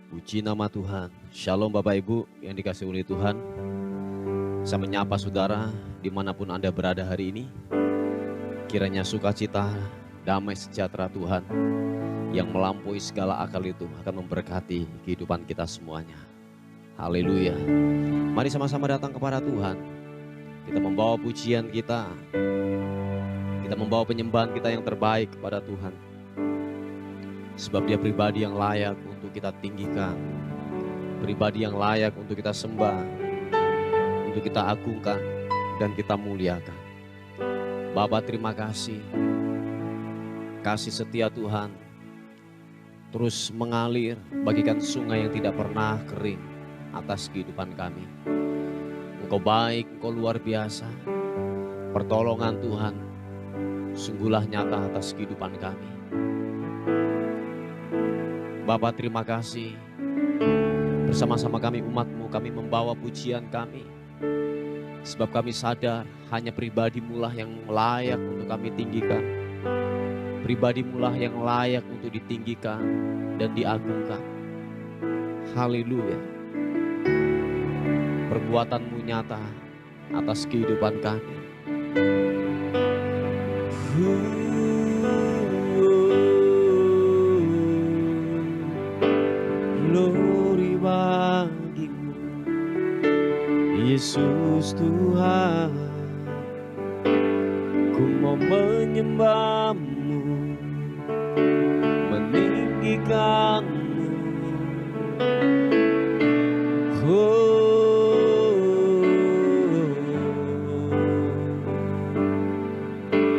Puji nama Tuhan. Shalom Bapak Ibu yang dikasihi oleh Tuhan. Saya menyapa saudara dimanapun Anda berada hari ini. Kiranya sukacita, damai sejahtera Tuhan yang melampaui segala akal itu akan memberkati kehidupan kita semuanya. Haleluya. Mari sama-sama datang kepada Tuhan. Kita membawa pujian kita. Kita membawa penyembahan kita yang terbaik kepada Tuhan. Sebab Dia pribadi yang layak untuk kita tinggikan, pribadi yang layak untuk kita sembah, untuk kita agungkan dan kita muliakan. Bapa, terima kasih. Kasih setia Tuhan terus mengalir bagikan sungai yang tidak pernah kering atas kehidupan kami. Engkau baik, Engkau luar biasa. Pertolongan Tuhan sungguhlah nyata atas kehidupan kami. Bapak, terima kasih. Bersama-sama kami umat-Mu, kami membawa pujian kami. Sebab kami sadar hanya pribadi-Mu lah yang layak untuk kami tinggikan. Pribadi-Mu lah yang layak untuk ditinggikan dan diagungkan. Haleluya. Perbuatan-Mu nyata atas kehidupan kami. Glory bagimu, Yesus Tuhan. Ku mau menyembah-Mu, meninggikan-Mu.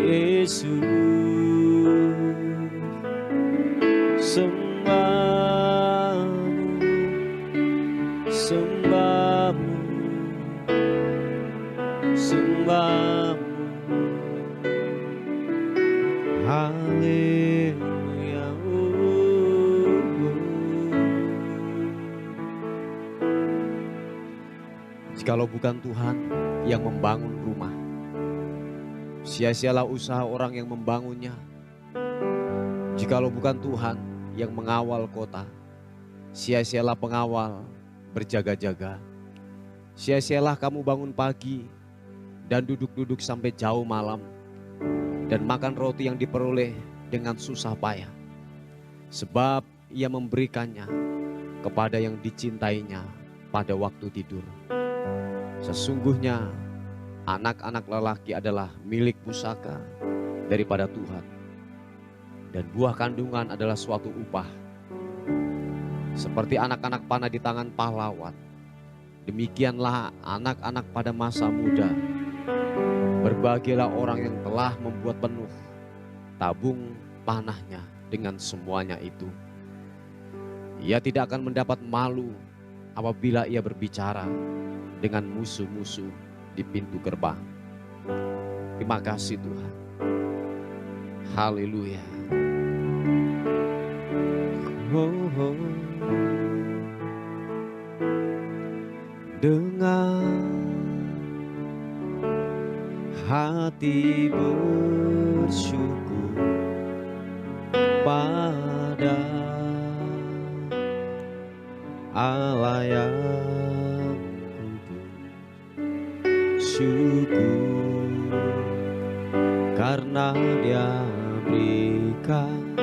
Yesus, sembah-Mu, sembah-Mu. Haleluya. Jikalau bukan Tuhan yang membangun rumah, sia-sialah usaha orang yang membangunnya. Jikalau bukan Tuhan yang mengawal kota, sia-sialah pengawal berjaga-jaga. Sia-sialah kamu bangun pagi dan duduk-duduk sampai jauh malam dan makan roti yang diperoleh dengan susah payah. Sebab Ia memberikannya kepada yang dicintainya pada waktu tidur. Sesungguhnya anak-anak lelaki adalah milik pusaka daripada Tuhan, dan buah kandungan adalah suatu upah. Seperti anak-anak panah di tangan pahlawan, demikianlah anak-anak pada masa muda. Berbahagialah orang yang telah membuat penuh tabung panahnya dengan semuanya itu. Ia tidak akan mendapat malu apabila ia berbicara dengan musuh-musuh di pintu gerbang. Terima kasih Tuhan. Haleluya. Dengan hati bersyukur pada Allah yang kudus, syukur karena Dia berikan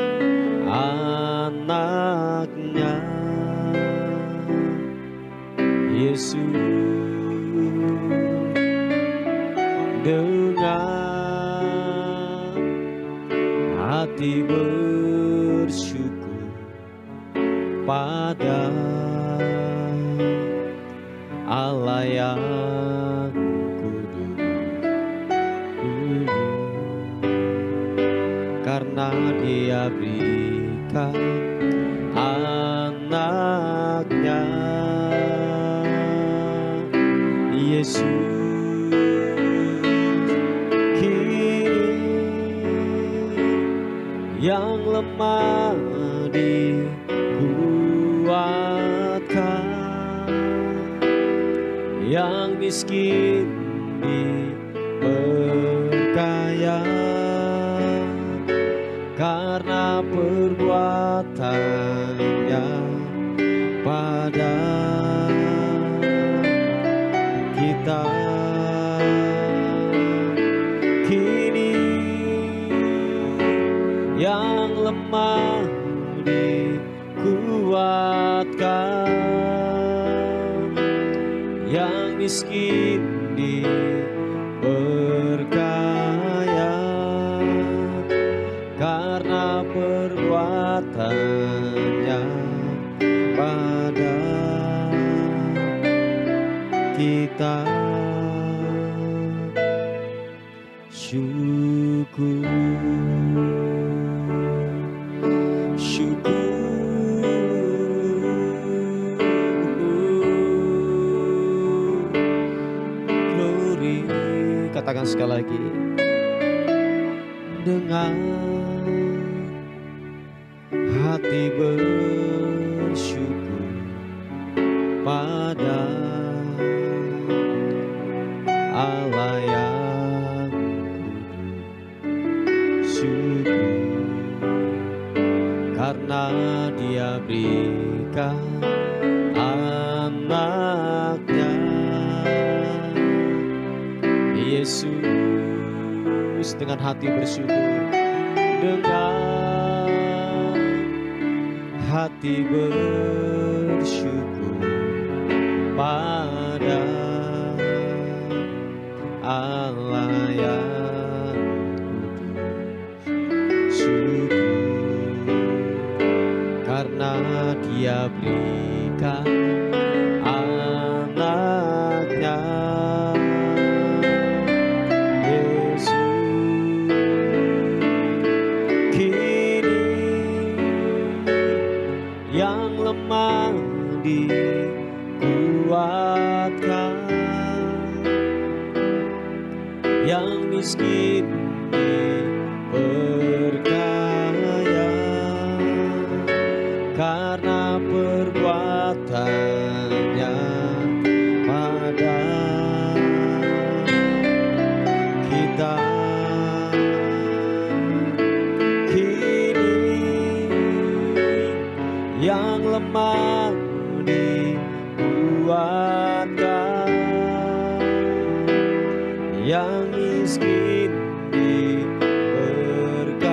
anaknya Yesus. Dengan hati bersyukur pada Allah yang kudus, karena Dia berikan anaknya Yesus. Yang lemah dikuatkan, yang miskin diperkaya, karena perbuatannya berkuatkan, yang miskin diperkaya karena perbuatannya pada kita. Syukur, glory. Katakan sekali lagi, dengan hati bersyukur pada Allah yang syukur karena Dia berikan anaknya Yesus. Dengan hati bersyukur, dengan hati bersyukur pada Allah yang kudus, syukur karena Dia berikan anaknya Yesus. Kini yang lemah dikuatkan, yang miskin diperkaya karena perbuatannya pada kita. Kini yang lemah dikuatkan, yang miskin diperkaya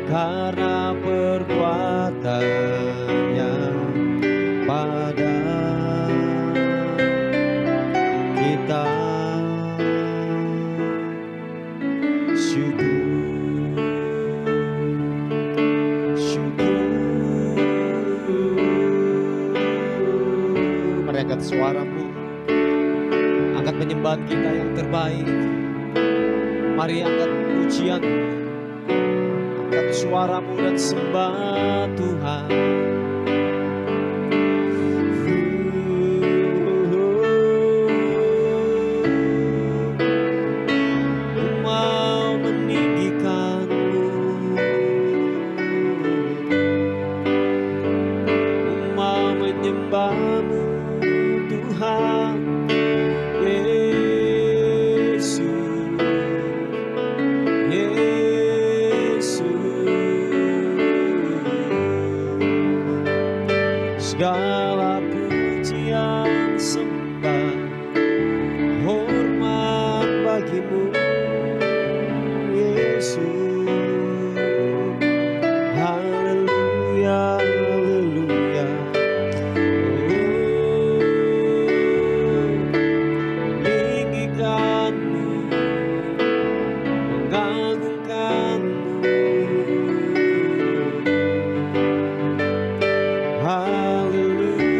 karena perbuatannya pada kita. Syukur, mari angkat suaramu, angkat penyembahan kita yang terbaik. Mari angkat pujian, angkat suaramu dan sembah Tuhan. Ku mau meninggikanmu, ku mau menyembahmu Tuhan Yesus, Yesus. Segala pujian sembah hormat bagimu Yesus. Haleluya, haleluya. Meninggikanmu, mengagungkanmu. Haleluya,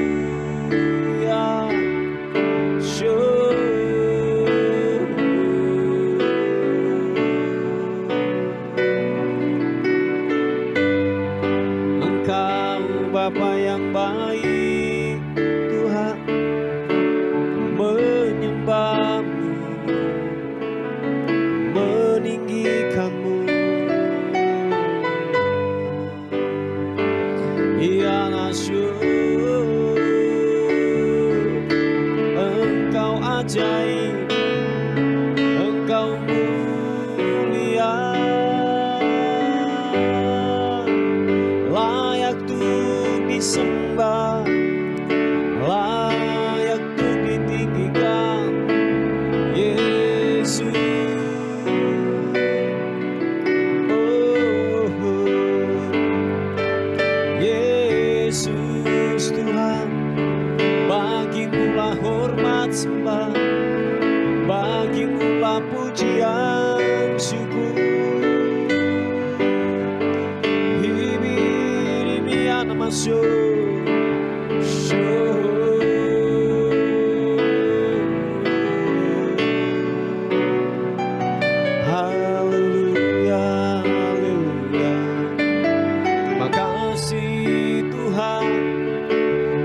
Engkau Bapa yang baik Tuhan, menyembahmu, meninggikanmu. Ya nasyur, Engkau ajaib, Engkau mulia, layak untuk disembah, layak untuk ditinggikan Yesus. Haleluya, haleluya. Terima kasih Tuhan,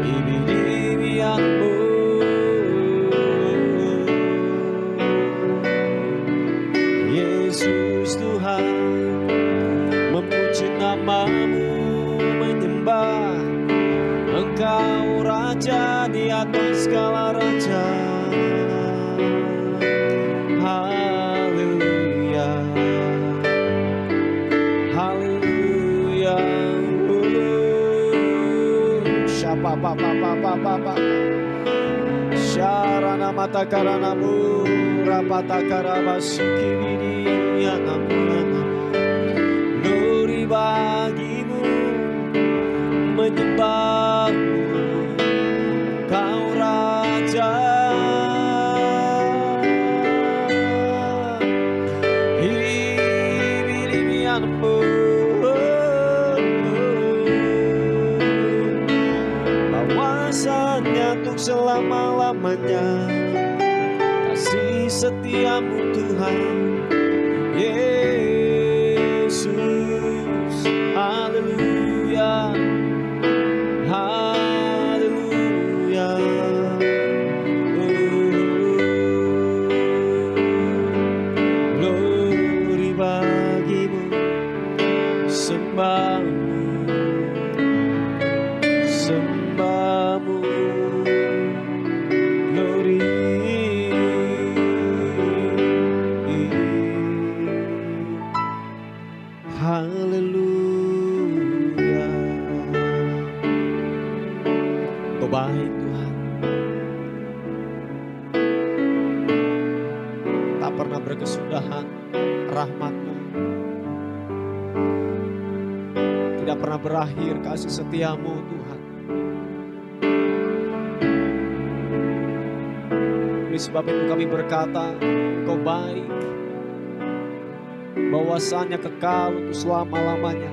ibi-ibianmu. Yesus Tuhan, memuji namamu, menyembah Engkau Raja di atas segala raja. Haleluya, haleluya. Syapa papa syarana mata karanamu rapata karabasuki bidi anamu. Glory bagimu, menyembahmu, Kau Raja. Ibi-ibianmu, bahwasanya untuk selama-lamanya kasih setiamu Tuhan Yesus. Haleluya, haleluya. Glory bagimu, sembahmu, sembahmu. Glory. Haleluya. Kau baik Tuhan, tak pernah berkesudahan rahmat-Mu, tidak pernah berakhir kasih setiamu Tuhan. Oleh sebab itu kami berkata, Kau baik, bahwasanya kekal untuk selama-lamanya.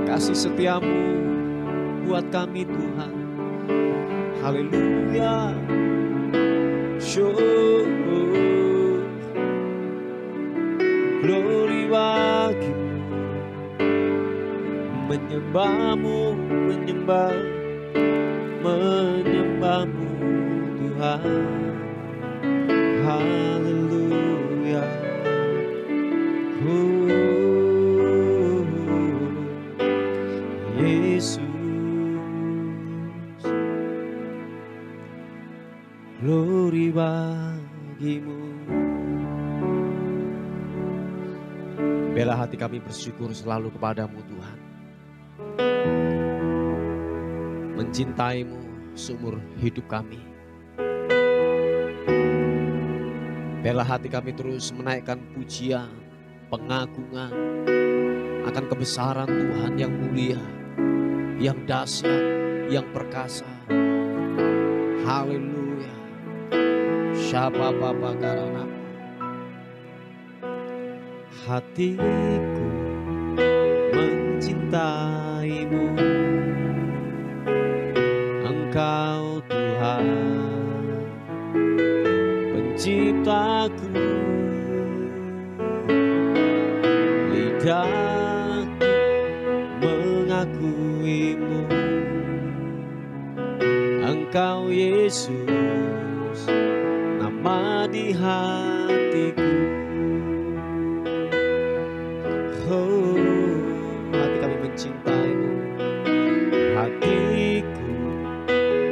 Kasih setiamu buat kami Tuhan. Haleluya. Glory bagimu, menyembahmu, menyembahmu Tuhan. Haleluya. Yesus, glory bagimu. Bela hati kami bersyukur selalu kepadamu Tuhan, mencintaimu seumur hidup kami. Bela hati kami terus menaikkan pujian, pengagungan akan kebesaran Tuhan yang mulia, yang dahsyat, yang perkasa. Haleluya. Syapa papa karana. Hatiku mencintaimu, Engkau Tuhan penciptaku. Lidahku mengakuimu, Engkau Yesus, nama di hatiku. Oh, hati kami mencintaimu, hatiku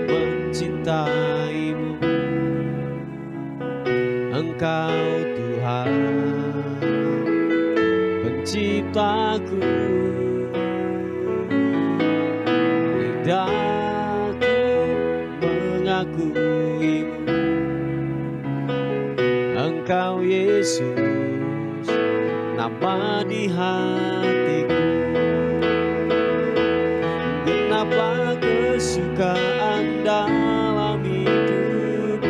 mencintaimu, Engkau Tuhan penciptaku. Lidahku mengakuimu, Engkau Yesus, nama di hatiku. Kenapa kesukaan dalam hidupku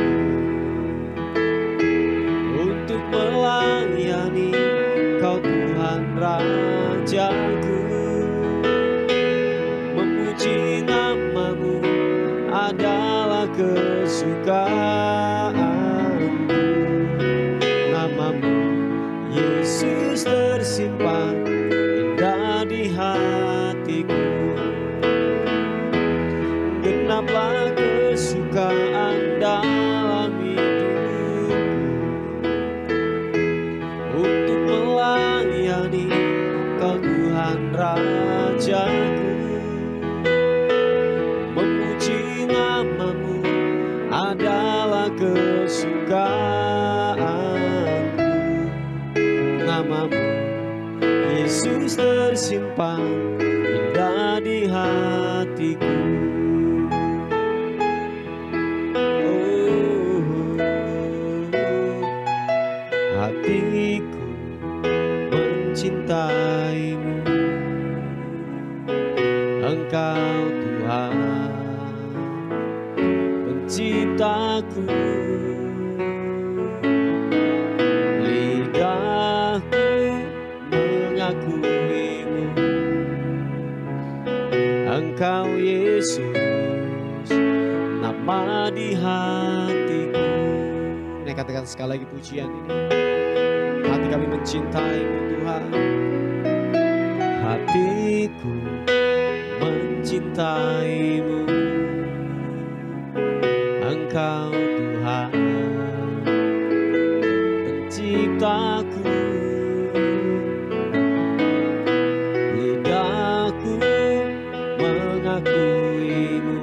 untuk melayani Kau Tuhan Rajaku. kesukaanku. Namamu Yesus tersimpan indah di hatiku. Genaplah kesukaan dalam hidupku, untuk melayani Kau Tuhan Rajaku. Memuji namamu adalah kesukaanku. Namamu Yesus tersimpan indah di hatiku. Hatiku mencintaimu, Engkau Tuhan penciptaku. Lidahku mengakuimu, Engkau Yesus, nama di hatiku. Ini katakan sekali lagi pujian ini. Hati kami mencintaimu Tuhan. Hatiku mencintaimu, Engkau Tuhan penciptaku. Lidahku mengakuimu,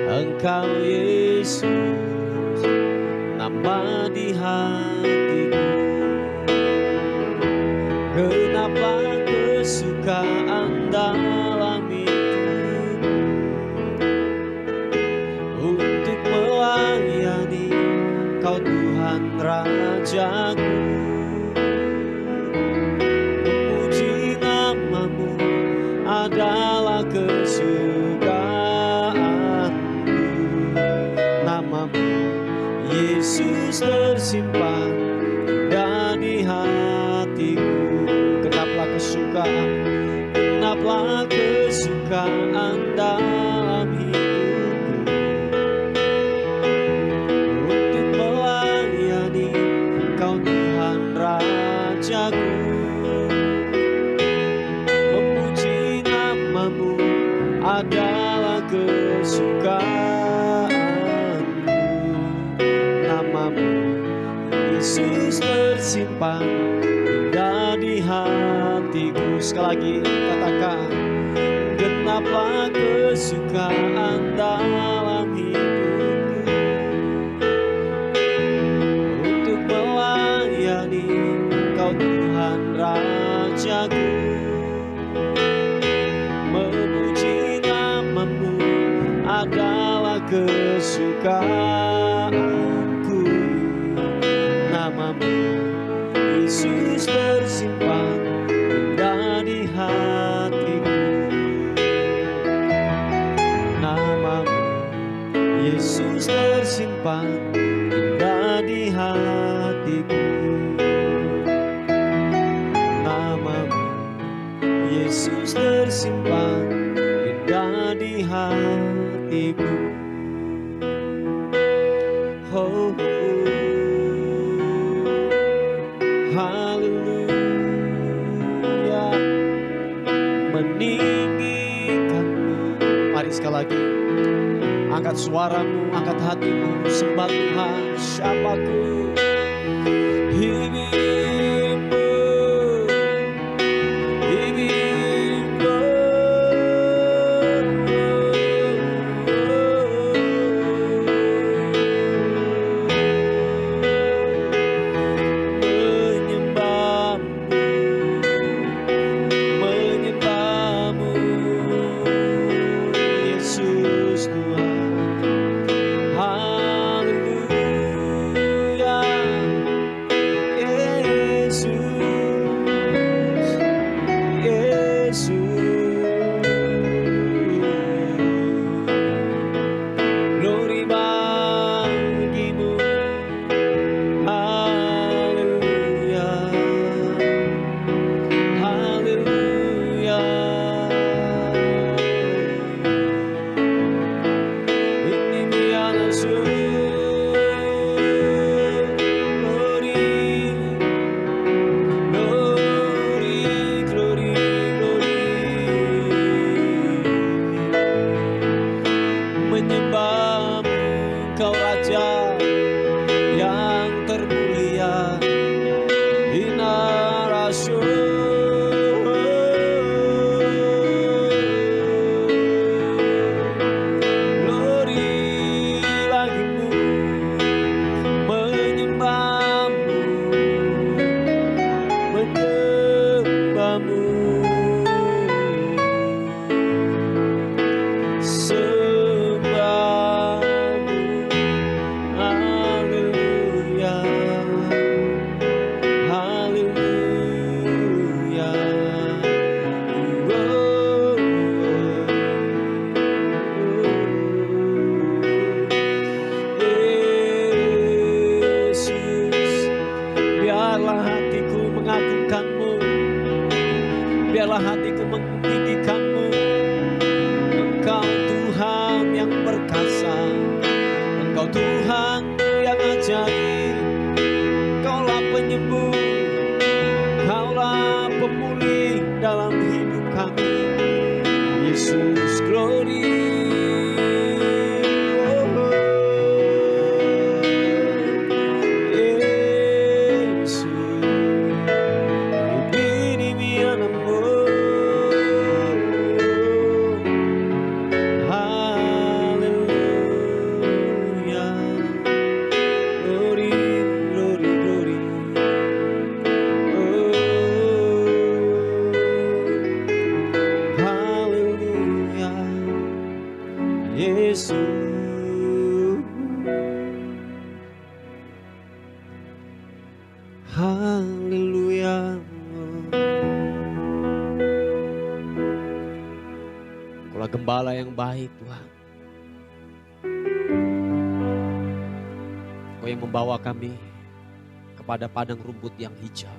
Engkau Yesus, nama di hatiku. Genaplah kesukaan dalam hidupku, untuk melayani Kau Tuhan Rajaku. Memuji namamu adalah kesukaanku. Namamu Yesus tersimpan indah di hatiku. Genaplah kesukaan, genaplah kesukaan dalam hidupku, untuk melayani Kau Tuhan Rajaku. Memuji namamu adalah kesukaanku. Namamu Yesus tersimpan indah di hatiku. Sekali lagi katakan, genaplah kesukaan dalam hidupku, untuk melayani Kau Tuhan Rajaku. Memuji namamu adalah kesukaanku. Namamu Yesus tersimpan indah di hatiku. Namamu Yesus tersimpan indah di hatiku. Namamu Yesus tersimpan indah di hatiku. Oh, haleluya, meninggikanmu. Mari sekali lagi, angkat suaramu, angkat hatimu, sembah Tuhan. Siapaku hidupmu, hidupmu, menyembahmu, Yesus Tuhan. Haleluya, biarlah hatiku meninggikan-Mu. Engkau Tuhan yang perkasa, Engkau Tuhan yang ajaib, Engkaulah penyembuh, Engkaulah pemulih dalam hidup kami. Yesus, glory. Haleluya. Engkaulah gembala yang baik, Tuhan. Engkau yang membawa kami kepada padang rumput yang hijau.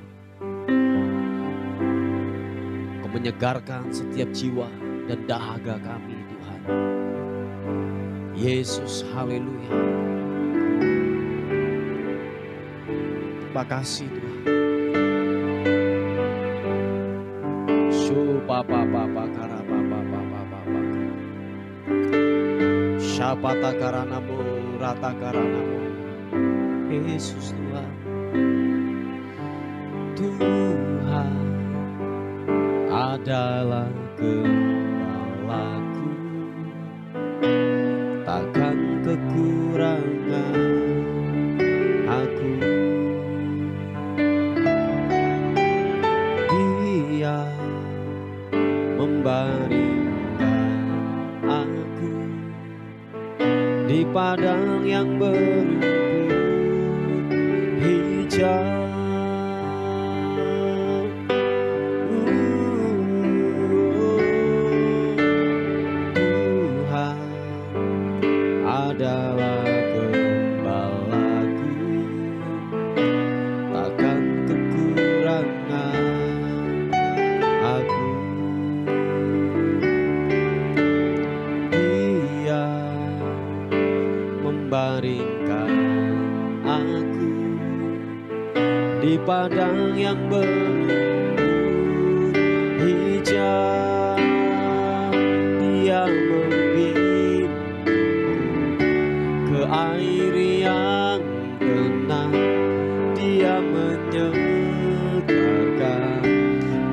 Engkau menyegarkan setiap jiwa dan dahaga kami, Tuhan. Yesus, haleluya. Terima kasih Tuhan. Syapata karanamu, rata karanamu. Yesus Tuhan. Tuhan adalah gembalaku, takkan kekurangan aku. Dia membaringkan aku di padang yang berumput hijau. Tuhan adalah gembalaku, takkan kekurangan aku. Dia membaringkan aku di padang yang berumput hijau. Dia membimbingku ke air yang tenang. Dia menyegarkan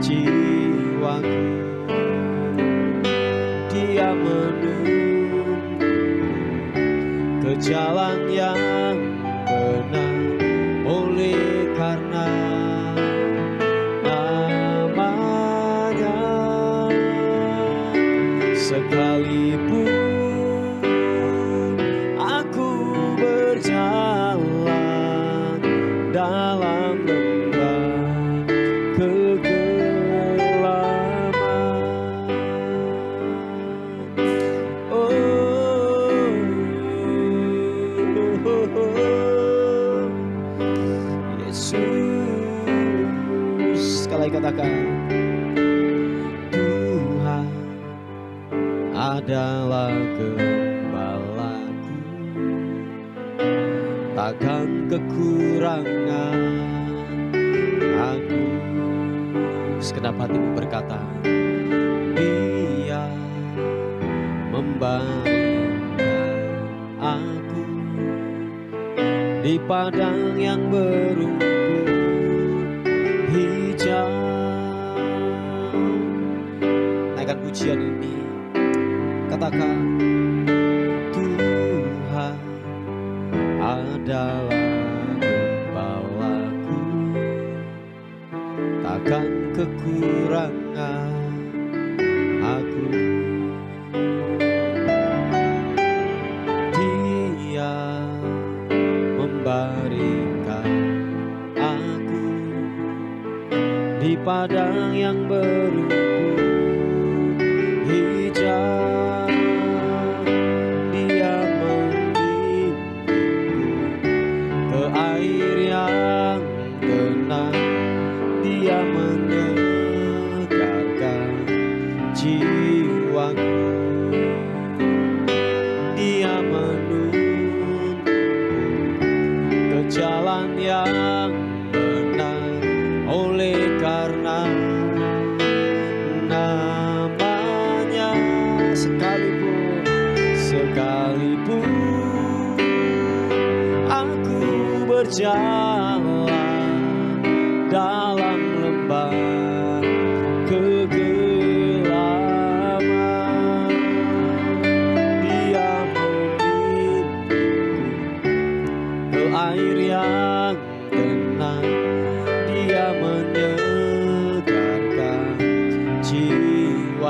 jiwaku. Dia menuntun ke jalan yang benar, oleh karena namanya. Sekalipun aku berjalan dalam lembah kegelapan, Yesus, sekali katakan, Tuhan adalah gembalaku, takkan kekurangan aku. Segenap hatimu berkata, Dia membaringkan aku di padang yang berumput hijau. Naikkan pujian ini, katakan, Tuhan adalah gembalaku, takkan kekurangan aku. Dia membaringkan aku di padang yang berumput hijau. Dia membimbingku ke air yang tenang. Dia menyegarkan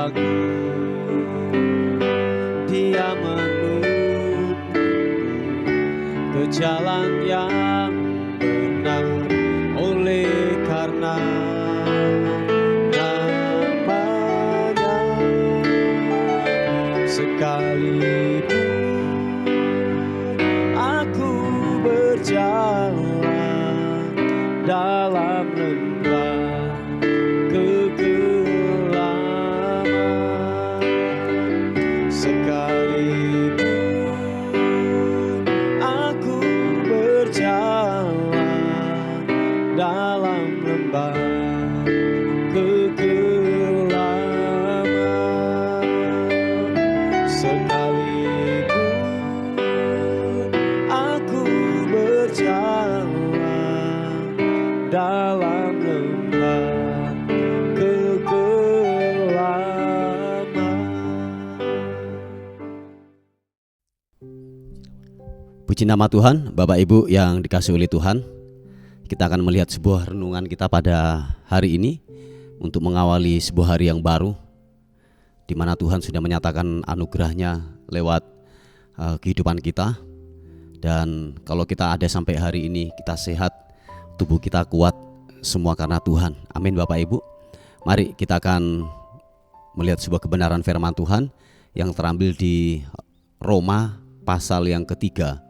aku, Dia menuntunku ke jalan yang benar, oleh karena namanya. Sekalipun aku berjalan dalam lembah kegelapan, sekalipun aku berjalan dalam lembah kegelapan, sekalipun aku berjalan dalam lembah kegelapan. Puji nama Tuhan. Bapak Ibu yang dikasihi oleh Tuhan, kita akan melihat sebuah renungan kita pada hari ini untuk mengawali sebuah hari yang baru, di mana Tuhan sudah menyatakan anugerah-Nya lewat kehidupan kita. Dan kalau kita ada sampai hari ini, kita sehat, tubuh kita kuat, semua karena Tuhan. Amin Bapak Ibu. Mari kita akan melihat sebuah kebenaran firman Tuhan yang terambil di Roma pasal yang ketiga.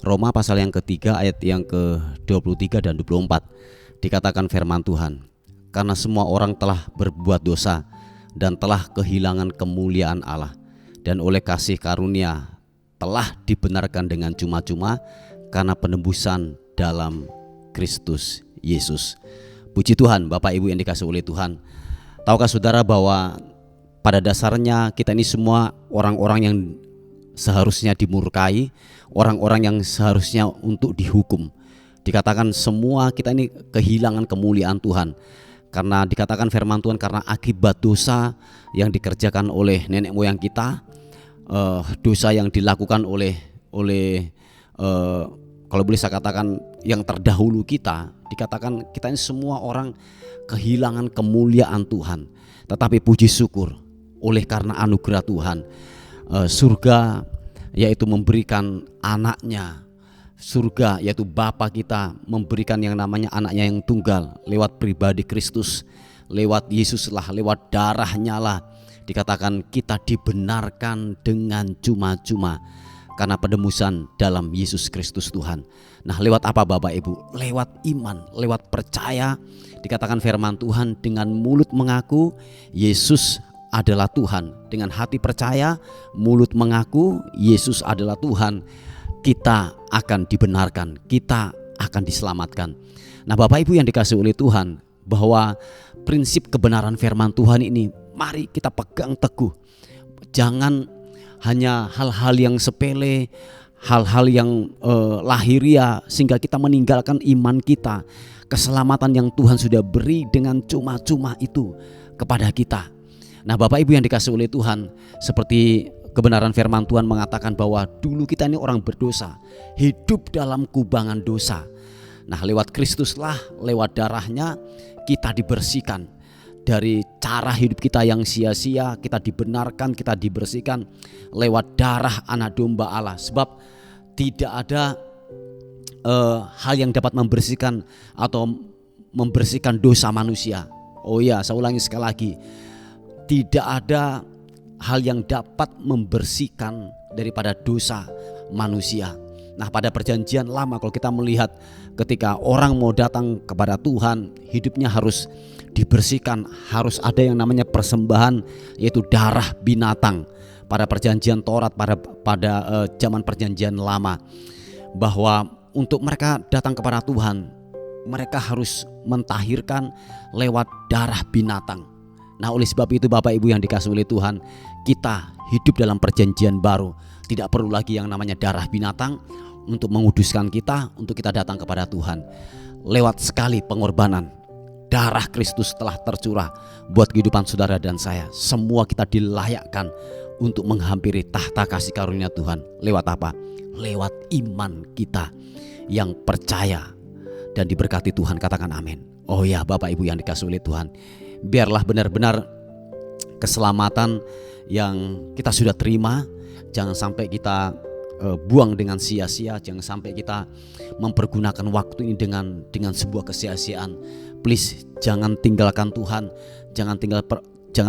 Roma pasal yang ketiga ayat yang ke-23 dan 24. Dikatakan firman Tuhan, karena semua orang telah berbuat dosa dan telah kehilangan kemuliaan Allah, dan oleh kasih karunia telah dibenarkan dengan cuma-cuma karena penebusan dalam Kristus Yesus. Puji Tuhan. Bapak Ibu yang dikasihi oleh Tuhan, tahukah saudara bahwa pada dasarnya kita ini semua orang-orang yang seharusnya dimurkai, orang-orang yang seharusnya untuk dihukum. Dikatakan semua kita ini kehilangan kemuliaan Tuhan, karena dikatakan firman Tuhan, karena akibat dosa yang dikerjakan oleh nenek moyang kita, dosa yang dilakukan oleh kalau boleh saya katakan yang terdahulu kita, dikatakan kita ini semua orang kehilangan kemuliaan Tuhan. Tetapi puji syukur, oleh karena anugerah Tuhan, surga yaitu memberikan anaknya, surga yaitu Bapa kita memberikan yang namanya anaknya yang tunggal lewat pribadi Kristus, lewat Yesuslah, lewat darahnya lah. Dikatakan kita dibenarkan dengan cuma-cuma karena penebusan dalam Yesus Kristus Tuhan. Nah, lewat apa Bapak Ibu? Lewat iman, lewat percaya. Dikatakan firman Tuhan, dengan mulut mengaku Yesus adalah Tuhan, dengan hati percaya, mulut mengaku Yesus adalah Tuhan, kita akan dibenarkan, kita akan diselamatkan. Nah Bapak Ibu yang dikasihi oleh Tuhan, bahwa prinsip kebenaran firman Tuhan ini mari kita pegang teguh. Jangan hanya hal-hal yang sepele, hal-hal yang lahiriah sehingga kita meninggalkan iman kita, keselamatan yang Tuhan sudah beri dengan cuma-cuma itu kepada kita. Nah Bapak Ibu yang dikasihi oleh Tuhan, seperti kebenaran firman Tuhan mengatakan bahwa dulu kita ini orang berdosa, hidup dalam kubangan dosa. Nah lewat Kristuslah, lewat darahnya kita dibersihkan dari cara hidup kita yang sia-sia. Kita dibenarkan, kita dibersihkan lewat darah anak domba Allah. Sebab tidak ada hal yang dapat membersihkan atau membersihkan dosa manusia. Oh ya, saya ulangi sekali lagi, tidak ada hal yang dapat membersihkan daripada dosa manusia. Nah pada perjanjian lama, kalau kita melihat ketika orang mau datang kepada Tuhan, hidupnya harus dibersihkan, harus ada yang namanya persembahan, yaitu darah binatang. Pada perjanjian Taurat, pada zaman perjanjian lama, bahwa untuk mereka datang kepada Tuhan, mereka harus mentahirkan lewat darah binatang. Nah oleh sebab itu Bapak Ibu yang dikasihi oleh Tuhan, kita hidup dalam perjanjian baru, tidak perlu lagi yang namanya darah binatang untuk menguduskan kita, untuk kita datang kepada Tuhan. Lewat sekali pengorbanan, darah Kristus telah tercurah buat kehidupan saudara dan saya. Semua kita dilayakkan untuk menghampiri tahta kasih karunia Tuhan. Lewat apa? Lewat iman kita yang percaya dan diberkati Tuhan. Katakan amin. Oh ya Bapak Ibu yang dikasihi oleh Tuhan, biarlah benar-benar keselamatan yang kita sudah terima, jangan sampai kita buang dengan sia-sia. Jangan sampai kita mempergunakan waktu ini dengan sebuah kesia-siaan. Please, jangan tinggalkan Tuhan, jangan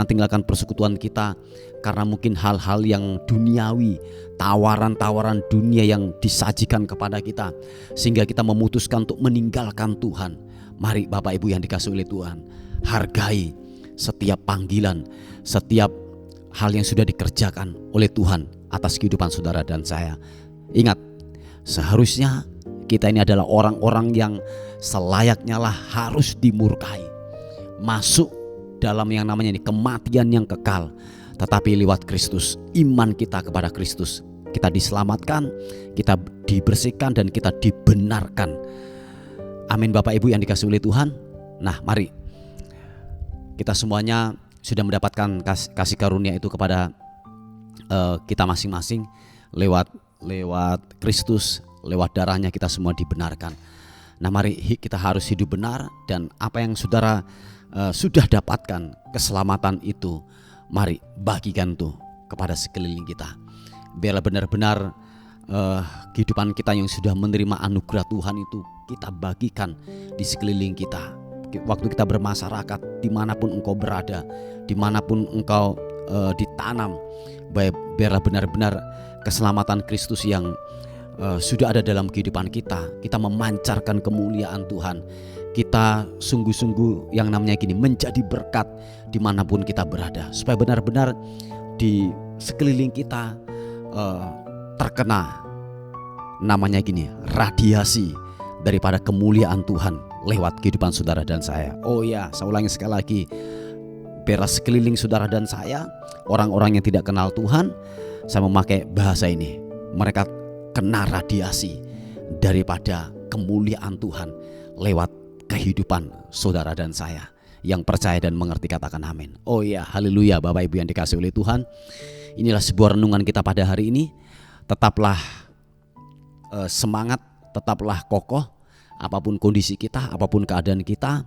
tinggalkan persekutuan kita karena mungkin hal-hal yang duniawi, tawaran-tawaran dunia yang disajikan kepada kita, sehingga kita memutuskan untuk meninggalkan Tuhan. Mari Bapak Ibu yang dikasihi oleh Tuhan, hargai setiap panggilan, setiap hal yang sudah dikerjakan oleh Tuhan atas kehidupan saudara dan saya. Ingat, seharusnya kita ini adalah orang-orang yang selayaknya lah harus dimurkai, masuk dalam yang namanya ini kematian yang kekal. Tetapi lewat Kristus, iman kita kepada Kristus, kita diselamatkan, kita dibersihkan, dan kita dibenarkan. Amin Bapak Ibu yang dikasihi oleh Tuhan. Nah, mari kita semuanya sudah mendapatkan kasih karunia itu kepada kita masing-masing. Lewat Kristus, lewat darahnya kita semua dibenarkan. Nah, mari kita harus hidup benar, dan apa yang saudara sudah dapatkan keselamatan itu, mari bagikan tuh kepada sekeliling kita. Biarlah benar-benar kehidupan kita yang sudah menerima anugerah Tuhan itu kita bagikan di sekeliling kita. Waktu kita bermasyarakat, dimanapun engkau berada, dimanapun engkau ditanam, biarlah benar-benar keselamatan Kristus yang sudah ada dalam kehidupan kita. Kita memancarkan kemuliaan Tuhan. Kita sungguh-sungguh yang namanya gini, menjadi berkat dimanapun kita berada, supaya benar-benar di sekeliling kita terkena namanya gini, radiasi daripada kemuliaan Tuhan lewat kehidupan saudara dan saya. Oh ya, saya ulangi sekali lagi, biarlah sekeliling saudara dan saya, orang-orang yang tidak kenal Tuhan, saya memakai bahasa ini, mereka kena radiasi daripada kemuliaan Tuhan lewat kehidupan saudara dan saya. Yang percaya dan mengerti katakan amin. Oh ya, haleluya Bapak Ibu yang dikasihi oleh Tuhan. Inilah sebuah renungan kita pada hari ini. Tetaplah semangat, tetaplah kokoh, apapun kondisi kita, apapun keadaan kita,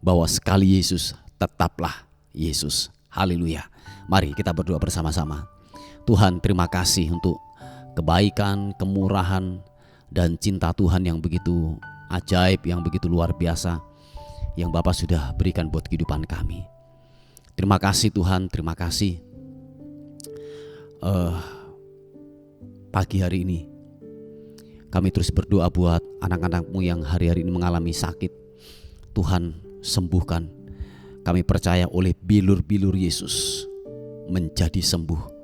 bahwa sekali Yesus, tetaplah Yesus. Haleluya. Mari kita berdoa bersama-sama. Tuhan, terima kasih untuk kebaikan, kemurahan, dan cinta Tuhan yang begitu ajaib, yang begitu luar biasa, yang Bapa sudah berikan buat kehidupan kami. Terima kasih Tuhan, terima kasih. Pagi hari ini kami terus berdoa buat anak-anak-Mu yang hari-hari ini mengalami sakit. Tuhan, sembuhkan. Kami percaya oleh bilur-bilur Yesus menjadi sembuh.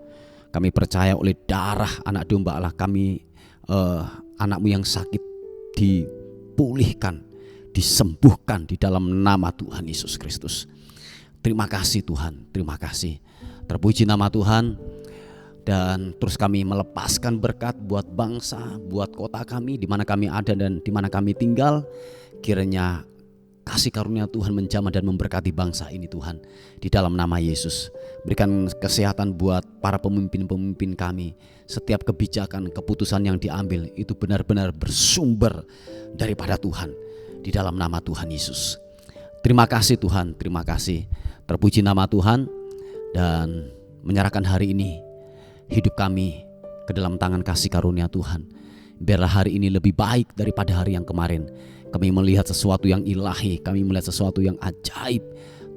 Kami percaya oleh darah anak domba Allah kami, anak-Mu yang sakit dipulihkan, disembuhkan di dalam nama Tuhan Yesus Kristus. Terima kasih Tuhan, terima kasih. Terpuji nama Tuhan. Dan terus kami melepaskan berkat buat bangsa, buat kota kami, di mana kami ada dan di mana kami tinggal. Kiranya kasih karunia Tuhan menjamah dan memberkati bangsa ini Tuhan, di dalam nama Yesus. Berikan kesehatan buat para pemimpin-pemimpin kami. Setiap kebijakan, keputusan yang diambil itu benar-benar bersumber daripada Tuhan, di dalam nama Tuhan Yesus. Terima kasih Tuhan, terima kasih. Terpuji nama Tuhan. Dan menyerahkan hari ini hidup kami ke dalam tangan kasih karunia Tuhan. Biarlah hari ini lebih baik daripada hari yang kemarin. Kami melihat sesuatu yang ilahi, kami melihat sesuatu yang ajaib.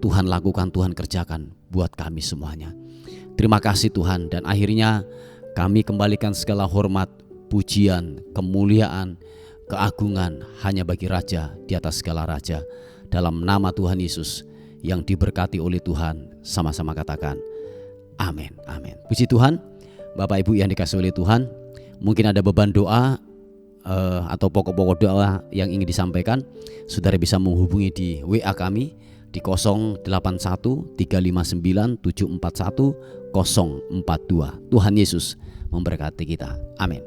Tuhan lakukan, Tuhan kerjakan buat kami semuanya. Terima kasih Tuhan. Dan akhirnya kami kembalikan segala hormat, pujian, kemuliaan, keagungan hanya bagi Raja di atas segala raja. Dalam nama Tuhan Yesus yang diberkati oleh Tuhan, sama-sama katakan amin, amin. Puji Tuhan. Bapak Ibu yang dikasihi oleh Tuhan, mungkin ada beban doa atau pokok-pokok doa yang ingin disampaikan, saudara bisa menghubungi di WA kami di 081 359 741 042. Tuhan Yesus memberkati kita. Amin.